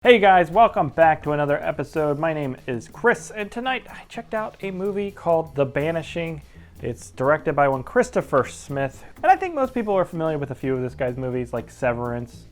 Hey guys, welcome back to another episode. My name is Chris, and tonight I checked out a movie called The Banishing. It's directed by one Christopher Smith, and I think most people are familiar with a few of this guy's movies, like Severance,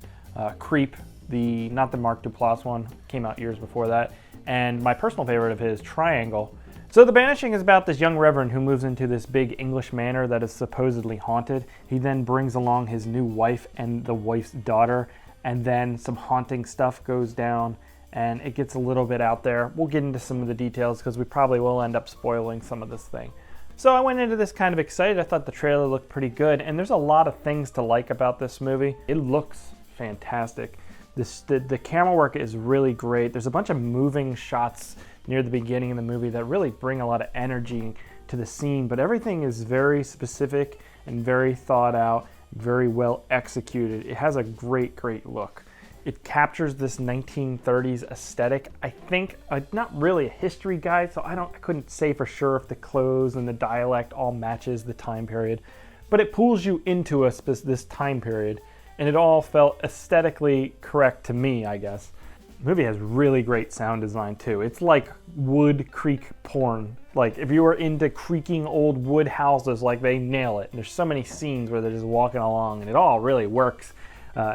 Creep, not the Mark Duplass one, came out years before that, and my personal favorite of his, Triangle. So The Banishing is about this young reverend who moves into this big English manor that is supposedly haunted. He then brings along his new wife and the wife's daughter, and then some haunting stuff goes down and it gets a little bit out there. We'll get into some of the details because we probably will end up spoiling some of this thing. So I went into this kind of excited. I thought the trailer looked pretty good, and there's a lot of things to like about this movie. It looks fantastic. The camera work is really great. There's a bunch of moving shots near the beginning of the movie that really bring a lot of energy to the scene, but everything is very specific and very thought out, very well executed. It has a great look. It captures this 1930s aesthetic. I think I'm not really a history guy, so I couldn't say for sure if the clothes and the dialect all matches the time period, but it pulls you into this time period, and it all felt aesthetically correct to me, I guess. The movie has really great sound design too. It's like wood creak porn. Like if you were into creaking old wood houses, like they nail it. And there's so many scenes where they're just walking along and it all really works,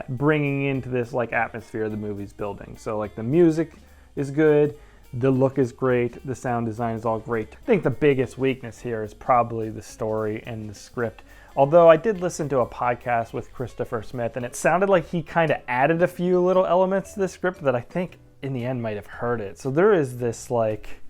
bringing into this like atmosphere the movie's building. So like the music is good, the look is great, the sound design is all great. I think the biggest weakness here is probably the story and the script. Although I did listen to a podcast with Christopher Smith, and it sounded like he kind of added a few little elements to the script that I think in the end might have hurt it. So there is this like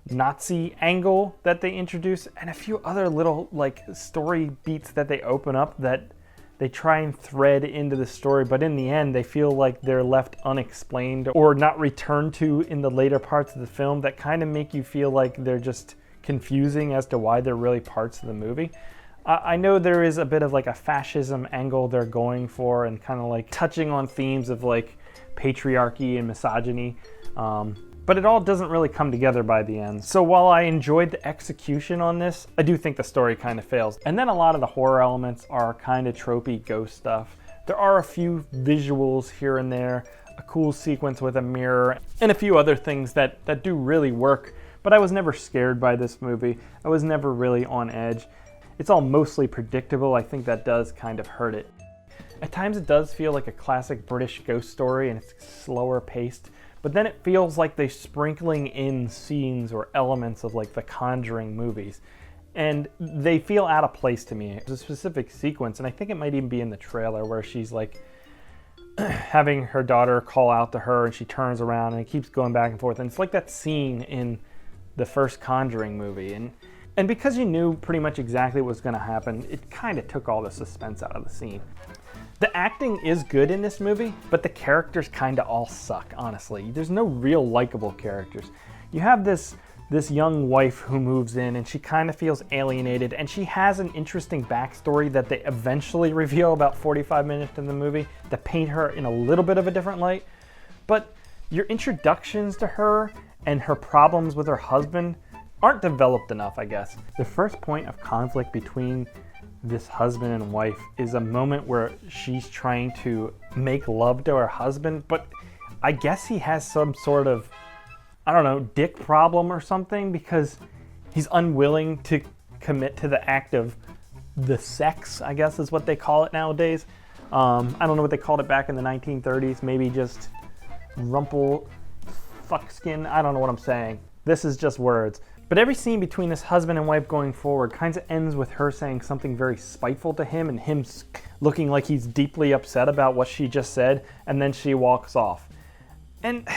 Nazi angle that they introduce and a few other little like story beats that they open up that they try and thread into the story, but in the end they feel like they're left unexplained or not returned to in the later parts of the film that kind of make you feel like they're just confusing as to why they're really parts of the movie. I know there is a bit of like a fascism angle they're going for and kind of like touching on themes of like patriarchy and misogyny, but it all doesn't really come together by the end. So while I enjoyed the execution on this, I do think the story kind of fails. And then a lot of the horror elements are kind of tropey ghost stuff. There are a few visuals here and there, a cool sequence with a mirror, and a few other things that do really work, but I was never scared by this movie. I was never really on edge. It's all mostly predictable. I think that does kind of hurt it. At times it does feel like a classic British ghost story and it's slower paced, but then it feels like they're sprinkling in scenes or elements of like the Conjuring movies. And they feel out of place to me. There's a specific sequence, and I think it might even be in the trailer, where she's like having her daughter call out to her and she turns around and it keeps going back and forth. And it's like that scene in the first Conjuring movie. And because you knew pretty much exactly what was going to happen, it kind of took all the suspense out of the scene. The acting is good in this movie, but the characters kind of all suck, honestly. There's no real likable characters. You have this young wife who moves in, and she kind of feels alienated, and she has an interesting backstory that they eventually reveal about 45 minutes in the movie that paint her in a little bit of a different light. But your introductions to her and her problems with her husband aren't developed enough, I guess. The first point of conflict between this husband and wife is a moment where she's trying to make love to her husband, but I guess he has some sort of, I don't know, dick problem or something, because he's unwilling to commit to the act of the sex, I guess is what they call it nowadays. I don't know what they called it back in the 1930s, maybe just rumple fuckskin, I don't know what I'm saying. This is just words. But every scene between this husband and wife going forward kind of ends with her saying something very spiteful to him and him looking like he's deeply upset about what she just said, and then she walks off. And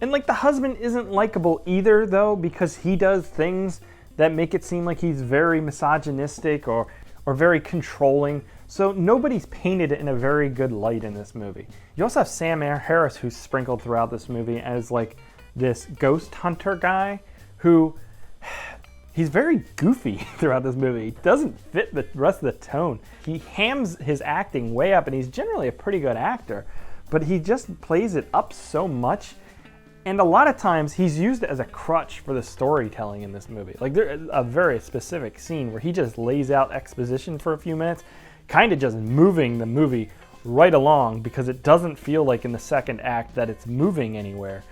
like the husband isn't likable either, though, because he does things that make it seem like he's very misogynistic or very controlling. So nobody's painted in a very good light in this movie. You also have Sam Harris, who's sprinkled throughout this movie as like this ghost hunter guy who, he's very goofy throughout this movie. He doesn't fit the rest of the tone. He hams his acting way up, and he's generally a pretty good actor, but he just plays it up so much. And a lot of times he's used as a crutch for the storytelling in this movie. Like there's a very specific scene where he just lays out exposition for a few minutes, kind of just moving the movie right along because it doesn't feel like in the second act that it's moving anywhere.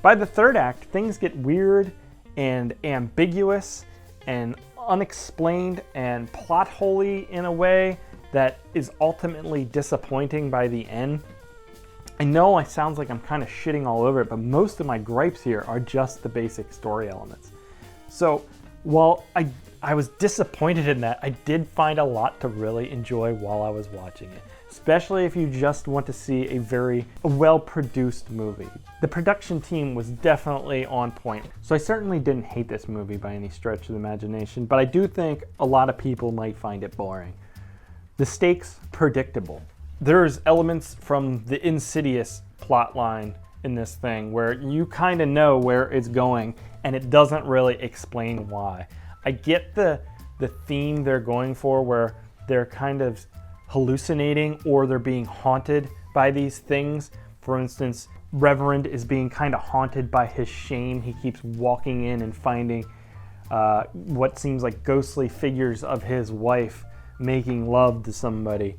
By the third act, things get weird and ambiguous and unexplained and plot holey in a way that is ultimately disappointing by the end. I know it sounds like I'm kind of shitting all over it, but most of my gripes here are just the basic story elements. So while I was disappointed in that, I did find a lot to really enjoy while I was watching it, especially if you just want to see a very well-produced movie. The production team was definitely on point, so I certainly didn't hate this movie by any stretch of the imagination, but I do think a lot of people might find it boring. The stakes, predictable. There's elements from the Insidious plot line in this thing where you kind of know where it's going and it doesn't really explain why. I get the theme they're going for where they're kind of hallucinating or they're being haunted by these things. For instance, Reverend is being kind of haunted by his shame. He keeps walking in and finding what seems like ghostly figures of his wife making love to somebody.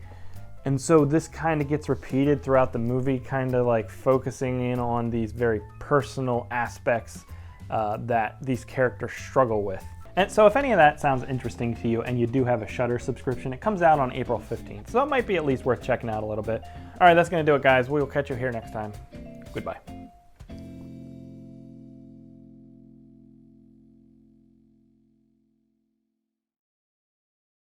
And so this kind of gets repeated throughout the movie, kind of like focusing in on these very personal aspects that these characters struggle with. And so if any of that sounds interesting to you and you do have a Shudder subscription, it comes out on April 15th. So it might be at least worth checking out a little bit. All right, that's going to do it, guys. We will catch you here next time. Goodbye.